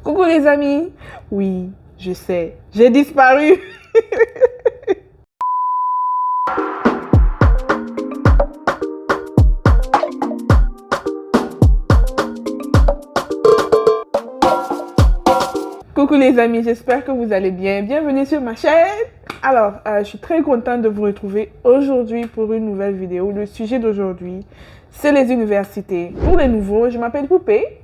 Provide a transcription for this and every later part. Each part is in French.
Coucou les amis. Oui, je sais, j'ai disparu. Coucou les amis, j'espère que vous allez bien. Bienvenue sur ma chaîne. Alors, je suis très contente de vous retrouver aujourd'hui pour une nouvelle vidéo. Le sujet d'aujourd'hui, c'est les universités. Pour les nouveaux, je m'appelle Poupée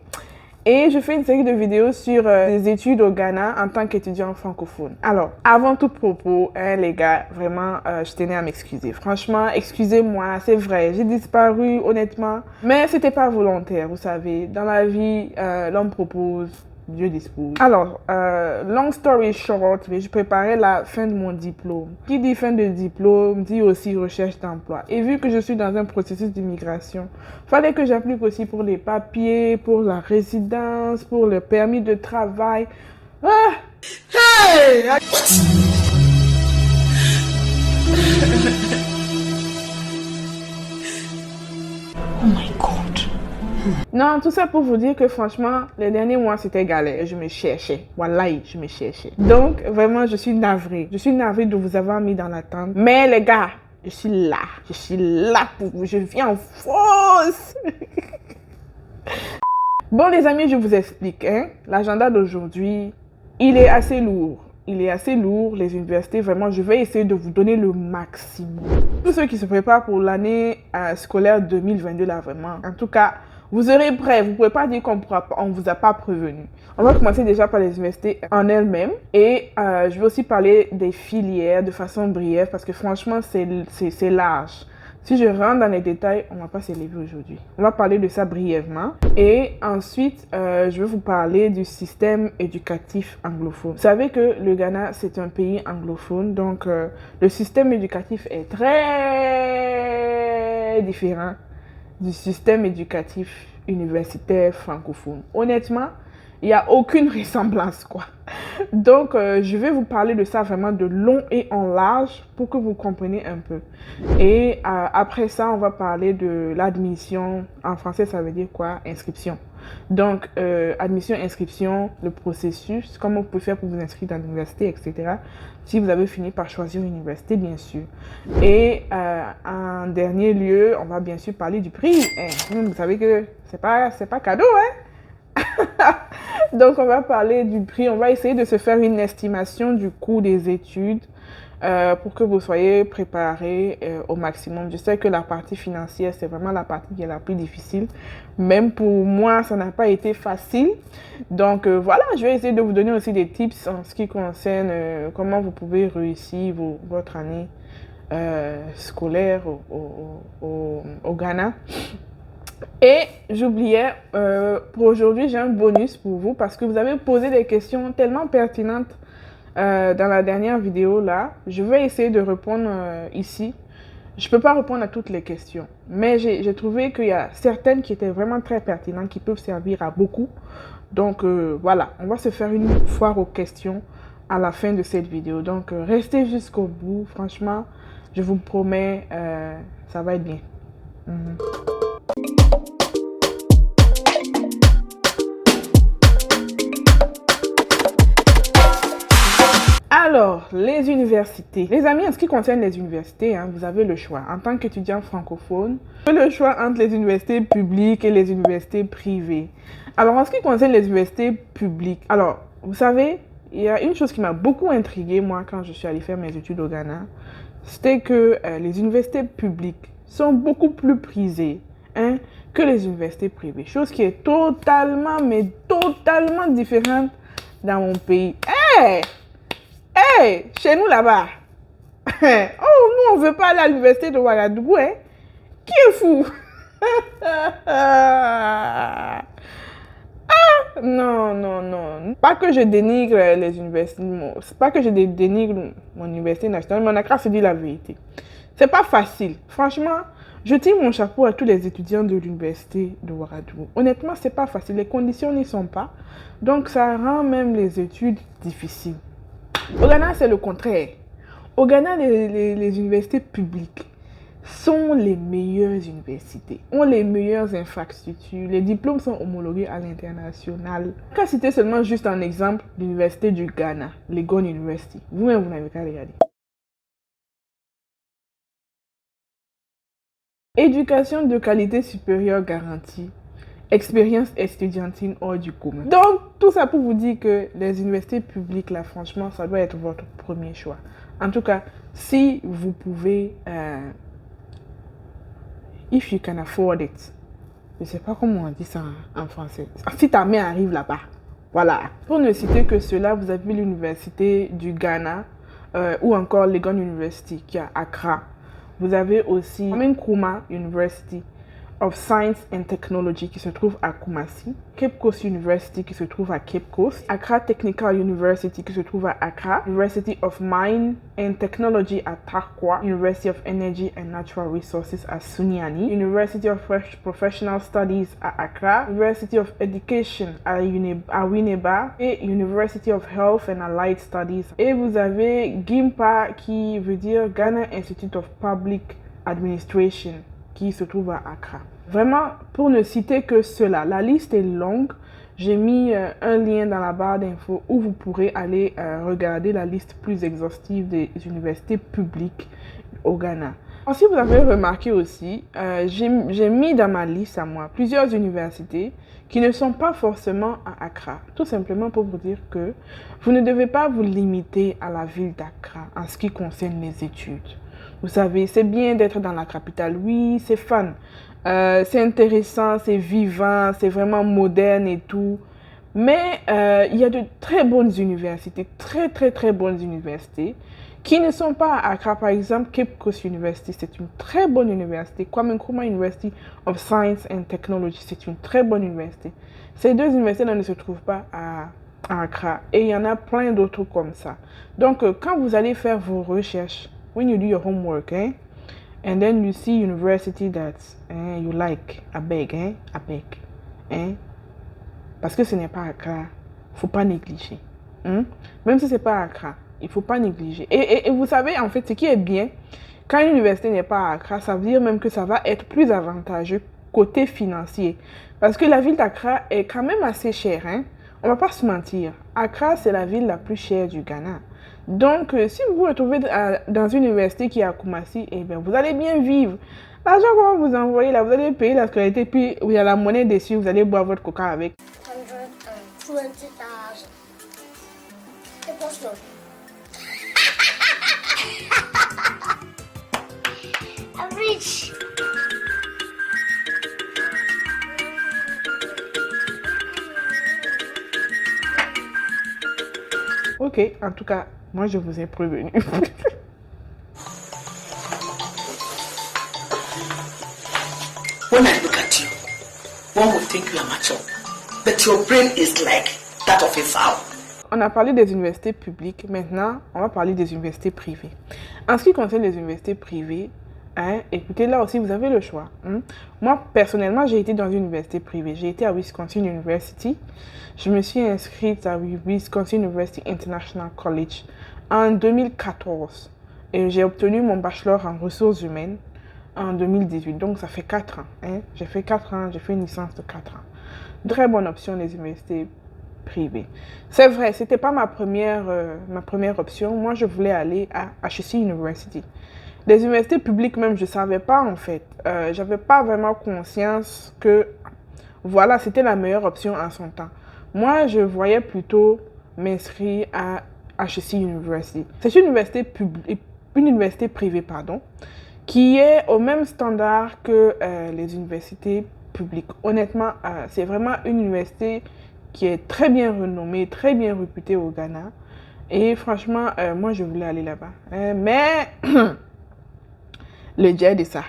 et je fais une série de vidéos sur les études au Ghana en tant qu'étudiant francophone. Alors, avant tout propos, les gars, vraiment, je tenais à m'excuser. Franchement, excusez-moi, c'est vrai, j'ai disparu honnêtement, mais c'était pas volontaire, vous savez. Dans la vie, l'homme propose, Dieu dispose. Alors, long story short, je préparais la fin de mon diplôme. Qui dit fin de diplôme, dit aussi recherche d'emploi. Et vu que je suis dans un processus d'immigration, fallait que j'applique aussi pour les papiers, pour la résidence, pour le permis de travail. Ah! Hey! Oh my God. Non, tout ça pour vous dire que franchement, les derniers mois, c'était galère. Je me cherchais. Wallahi, je me cherchais. Donc, vraiment, je suis navrée. Je suis navrée de vous avoir mis dans l'attente. Mais les gars, je suis là. Je suis là pour vous. Je viens en force. Bon, les amis, je vous explique. L'agenda d'aujourd'hui, il est assez lourd. Il est assez lourd, les universités, vraiment, je vais essayer de vous donner le maximum. Tous ceux qui se préparent pour l'année scolaire 2022, là, vraiment, en tout cas, vous serez prêts. Vous ne pouvez pas dire qu'on ne vous a pas prévenu. On va commencer déjà par les universités en elles-mêmes. Et je vais aussi parler des filières de façon brève parce que franchement, c'est large. Si je rentre dans les détails, on ne va pas s'élever aujourd'hui. On va parler de ça brièvement. Et ensuite, je vais vous parler du système éducatif anglophone. Vous savez que le Ghana, c'est un pays anglophone. Donc, le système éducatif est très différent du système éducatif universitaire francophone. Honnêtement, il n'y a aucune ressemblance, quoi. Donc, je vais vous parler de ça vraiment de long et en large pour que vous compreniez un peu. Et après ça, on va parler de l'admission. En français, ça veut dire quoi? Inscription. Donc, admission, inscription, le processus, comment vous pouvez faire pour vous inscrire dans l'université, etc. Si vous avez fini par choisir une université, bien sûr. Et en dernier lieu, on va bien sûr parler du prix. Vous savez que c'est pas cadeau, hein? Donc, on va parler du prix. On va essayer de se faire une estimation du coût des études pour que vous soyez préparés au maximum. Je sais que la partie financière, c'est vraiment la partie qui est la plus difficile. Même pour moi, ça n'a pas été facile. Donc, voilà, je vais essayer de vous donner aussi des tips en ce qui concerne comment vous pouvez réussir votre année scolaire au Ghana. Et j'oubliais, pour aujourd'hui, j'ai un bonus pour vous parce que vous avez posé des questions tellement pertinentes dans la dernière vidéo là. Je vais essayer de répondre ici. Je ne peux pas répondre à toutes les questions, mais j'ai trouvé qu'il y a certaines qui étaient vraiment très pertinentes, qui peuvent servir à beaucoup. Donc voilà, on va se faire une foire aux questions à la fin de cette vidéo. Donc restez jusqu'au bout, franchement, je vous promets, ça va être bien. Alors, les universités. Les amis, en ce qui concerne les universités, vous avez le choix. En tant qu'étudiant francophone, vous avez le choix entre les universités publiques et les universités privées. Alors, en ce qui concerne les universités publiques, alors, vous savez, il y a une chose qui m'a beaucoup intriguée, moi, quand je suis allée faire mes études au Ghana, c'était que les universités publiques sont beaucoup plus prisées que les universités privées. Chose qui est totalement, mais totalement différente dans mon pays. Hey, chez nous là-bas. Oh, nous on veut pas aller à l'université de Ouagadougou, hein? Qui est fou? Non, non, non. Pas que je dénigre les universités, pas que je dénigre mon université nationale, mais on a qu'à se dire la vérité. C'est pas facile. Franchement, je tire mon chapeau à tous les étudiants de l'université de Ouagadougou. Honnêtement, c'est pas facile. Les conditions n'y sont pas. Donc, ça rend même les études difficiles. Au Ghana, c'est le contraire. Au Ghana, les universités publiques sont les meilleures universités, ont les meilleures infrastructures, les diplômes sont homologués à l'international. Qu'à citer seulement juste un exemple, l'université du Ghana, Legon University. Vous-même, vous n'avez qu'à regarder. Éducation de qualité supérieure garantie. Expérience estudiantine hors du commun. Donc, tout ça pour vous dire que les universités publiques, là, franchement, ça doit être votre premier choix. En tout cas, si vous pouvez, if you can afford it. Je ne sais pas comment on dit ça en français. Si ta mère arrive là-bas, voilà. Pour ne citer que cela, vous avez l'université du Ghana ou encore Legon University qui est à Accra. Vous avez aussi Nkrumah University of Science and Technology qui se trouve à Kumasi, Cape Coast University qui se trouve à Cape Coast, Accra Technical University qui se trouve à Accra, University of Mine and Technology à Tarkwa, University of Energy and Natural Resources à Sunyani, University of Professional Studies à Accra, University of Education à Winneba et University of Health and Allied Studies. Et vous avez GIMPA qui veut dire Ghana Institute of Public Administration qui se trouve à Accra. Vraiment, pour ne citer que cela, la liste est longue. J'ai mis un lien dans la barre d'infos où vous pourrez aller regarder la liste plus exhaustive des universités publiques au Ghana. Si vous avez remarqué aussi, j'ai mis dans ma liste à moi plusieurs universités qui ne sont pas forcément à Accra. Tout simplement pour vous dire que vous ne devez pas vous limiter à la ville d'Accra en ce qui concerne les études. Vous savez, c'est bien d'être dans la capitale. Oui, c'est fun. C'est intéressant, c'est vivant, c'est vraiment moderne et tout. Mais il y a de très bonnes universités, très bonnes universités qui ne sont pas à Accra. Par exemple, Cape Coast University, c'est une très bonne université. Kwame Nkrumah University of Science and Technology, c'est une très bonne université. Ces deux universités-là ne se trouvent pas à Accra. Et il y en a plein d'autres comme ça. Donc, quand vous allez faire vos recherches, when you do your homework, and then you see university that you like, I beg. Parce que ce n'est pas Accra, faut pas négliger. Même si c'est pas Accra, il faut pas négliger. Et vous savez, en fait, ce qui est bien, quand une université n'est pas à Accra, ça veut dire même que ça va être plus avantageux côté financier. Parce que la ville d'Accra est quand même assez chère, On va pas se mentir. Accra, c'est la ville la plus chère du Ghana. Donc, si vous vous retrouvez dans une université qui est à Kumasi, eh bien, vous allez bien vivre. L'argent qu'on va vous envoyer, là, vous allez payer la scolarité, puis il y a la monnaie dessus, vous allez boire votre coca avec. 120,000. I'm rich. Ok, en tout cas, moi je vous ai prévenu. When I look at you, one would think you are mature, but your brain is like that of a fowl. On a parlé des universités publiques, maintenant on va parler des universités privées. En ce qui concerne les universités privées, écoutez, là aussi vous avez le choix. Moi personnellement, j'ai été dans une université privée. J'ai été à Wisconsin University. Je me suis inscrite à Wisconsin University International College en 2014 et j'ai obtenu mon bachelor en ressources humaines en 2018. Donc ça fait 4 ans. J'ai fait 4 ans, j'ai fait une licence de 4 ans. Très bonne option les universités privées. C'est vrai, c'était pas ma première option. Moi, je voulais aller à HEC University. Les universités publiques même, je ne savais pas en fait. J'avais pas vraiment conscience que voilà, c'était la meilleure option en son temps. Moi, je voyais plutôt m'inscrire à HEC University. C'est une université privée, qui est au même standard que les universités publiques. Honnêtement, c'est vraiment une université qui est très bien renommée, très bien réputée au Ghana. Et franchement, moi, je voulais aller là-bas. Mais le jet de ça.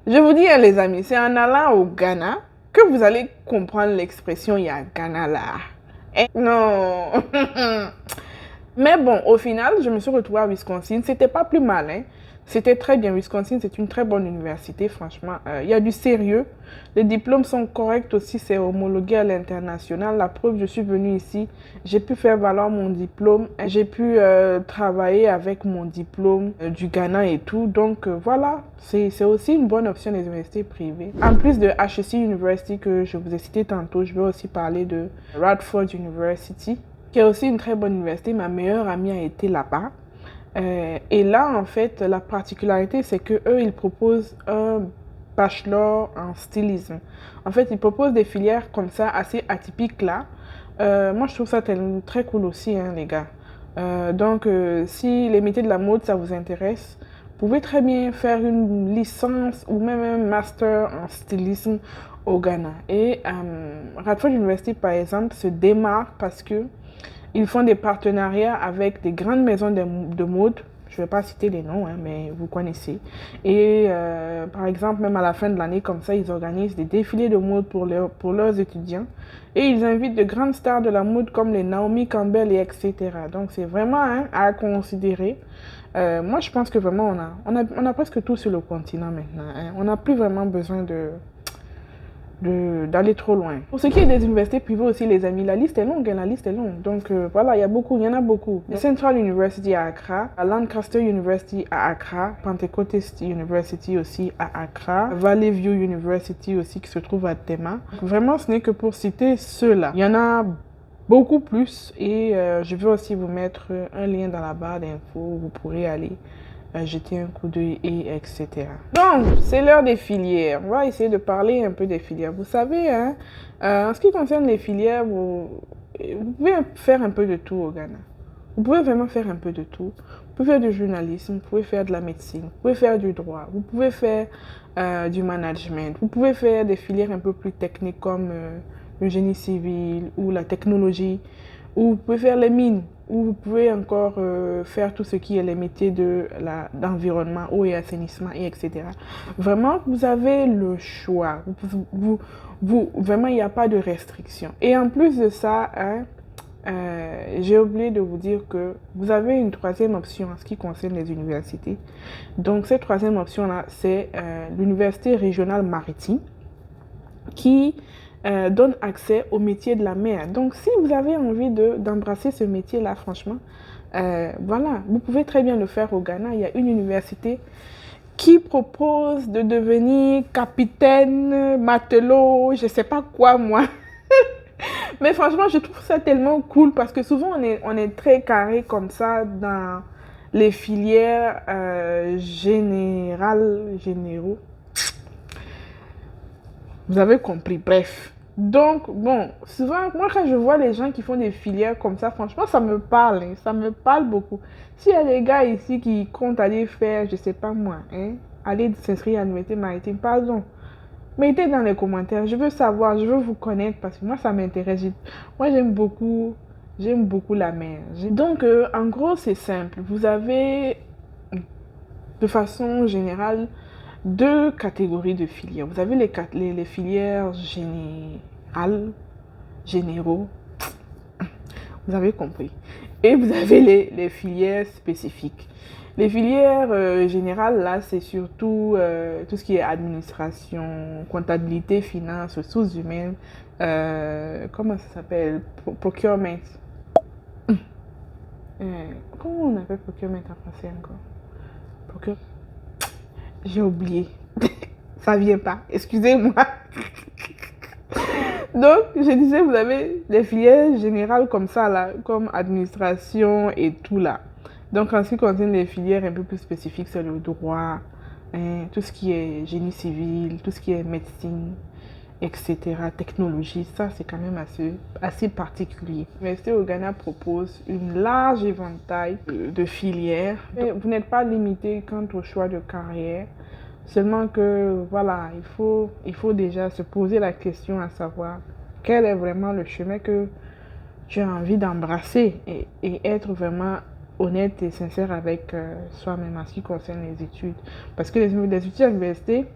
Je vous dis, les amis, c'est en allant au Ghana que vous allez comprendre l'expression « il y a Ghana là ». Non. Mais bon, au final, je me suis retrouvée à Wisconsin. C'était pas plus mal, C'était très bien. Wisconsin, c'est une très bonne université, franchement. Il y a du sérieux. Les diplômes sont corrects aussi. C'est homologué à l'international. La preuve, je suis venue ici. J'ai pu faire valoir mon diplôme. J'ai pu travailler avec mon diplôme du Ghana et tout. Donc, voilà. C'est aussi une bonne option des universités privées. En plus de HEC University que je vous ai cité tantôt, je vais aussi parler de Radford University, qui est aussi une très bonne université. Ma meilleure amie a été là-bas. Et là, en fait, la particularité, c'est que eux, ils proposent un bachelor en stylisme. En fait, ils proposent des filières comme ça, assez atypiques là. Moi, je trouve ça très cool aussi, hein, les gars. Donc, si les métiers de la mode, ça vous intéresse, vous pouvez très bien faire une licence ou même un master en stylisme au Ghana. Et Radford University, par exemple, se démarque parce que ils font des partenariats avec des grandes maisons de mode. Je ne vais pas citer les noms, hein, mais vous connaissez. Et par exemple, même à la fin de l'année, comme ça, ils organisent des défilés de mode pour leurs étudiants. Et ils invitent de grandes stars de la mode comme les Naomi Campbell et etc. Donc, c'est vraiment hein, à considérer. Moi, je pense que vraiment, on a presque tout sur le continent maintenant. Hein. On n'a plus vraiment besoin d'aller trop loin. Pour ce qui est des universités privées aussi, les amis, la liste est longue, hein, la liste est longue. Donc voilà, il y en a beaucoup. La Central University à Accra, la Lancaster University à Accra, Pentecôtist University aussi à Accra, Valley View University aussi qui se trouve à Tema. Vraiment, ce n'est que pour citer ceux-là. Il y en a beaucoup plus et je vais aussi vous mettre un lien dans la barre d'infos où vous pourrez aller jeter un coup d'œil et etc. Donc, c'est l'heure des filières. On va essayer de parler un peu des filières. Vous savez, hein, en ce qui concerne les filières, vous pouvez faire un peu de tout au Ghana. Vous pouvez vraiment faire un peu de tout. Vous pouvez faire du journalisme, vous pouvez faire de la médecine, vous pouvez faire du droit, vous pouvez faire du management, vous pouvez faire des filières un peu plus techniques comme le génie civil ou la technologie, ou vous pouvez faire les mines, ou vous pouvez encore faire tout ce qui est les métiers d'environnement, eau et assainissement, et etc. Vraiment, vous avez le choix. Vraiment, il n'y a pas de restriction. Et en plus de ça, hein, j'ai oublié de vous dire que vous avez une troisième option en ce qui concerne les universités. Donc, cette troisième option-là, c'est l'université régionale maritime qui donne accès au métier de la mer. Donc, si vous avez envie d'embrasser ce métier-là, franchement, voilà, vous pouvez très bien le faire au Ghana. Il y a une université qui propose de devenir capitaine, matelot, je ne sais pas quoi, moi. Mais franchement, je trouve ça tellement cool parce que souvent, on est très carré comme ça dans les filières généraux. Vous avez compris, bref. Donc, bon, souvent, moi, quand je vois les gens qui font des filières comme ça, franchement, ça me parle, hein, ça me parle beaucoup. S'il y a des gars ici qui comptent aller faire, je sais pas moi, hein, aller s'inscrire à l'université maritime, pardon, mettez dans les commentaires, je veux savoir, je veux vous connaître parce que moi, ça m'intéresse. Moi, j'aime beaucoup la mer. Donc, en gros, c'est simple. Vous avez, de façon générale, deux catégories de filières. Vous avez les filières généraux, vous avez compris. Et vous avez les filières spécifiques. Les filières générales, là, c'est surtout tout ce qui est administration, comptabilité, finance, ressources humaines, comment ça s'appelle? Procurement. Comment on appelle procurement en français encore? J'ai oublié. Ça vient pas. Excusez-moi. Donc, je disais, vous avez les filières générales comme ça, là, comme administration et tout là. Donc, en ce qui concerne les filières un peu plus spécifiques, c'est le droit, hein, tout ce qui est génie civil, tout ce qui est médecine, etc., technologie, ça c'est quand même assez particulier. L'Université au Ghana propose une large éventail de filières. Et vous n'êtes pas limité quant au choix de carrière, seulement que voilà, il faut déjà se poser la question à savoir quel est vraiment le chemin que tu as envie d'embrasser et être vraiment honnête et sincère avec soi-même en ce qui concerne les études. Parce que les études à l'université,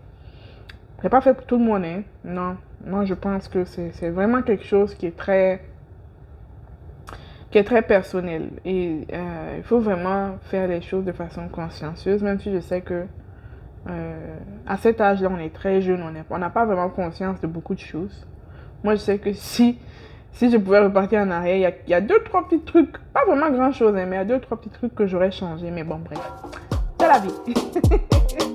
c'est pas fait pour tout le monde, hein. Non, moi je pense que c'est vraiment quelque chose qui est qui est très personnel. Et il faut vraiment faire les choses de façon consciencieuse, même si je sais que à cet âge-là, on est très jeune, on n'a pas vraiment conscience de beaucoup de choses. Moi, je sais que si je pouvais repartir en arrière, il y a 2-3 petits trucs, pas vraiment grand-chose, hein, mais il y a 2-3 petits trucs que j'aurais changé. Mais bon, bref, c'est la vie.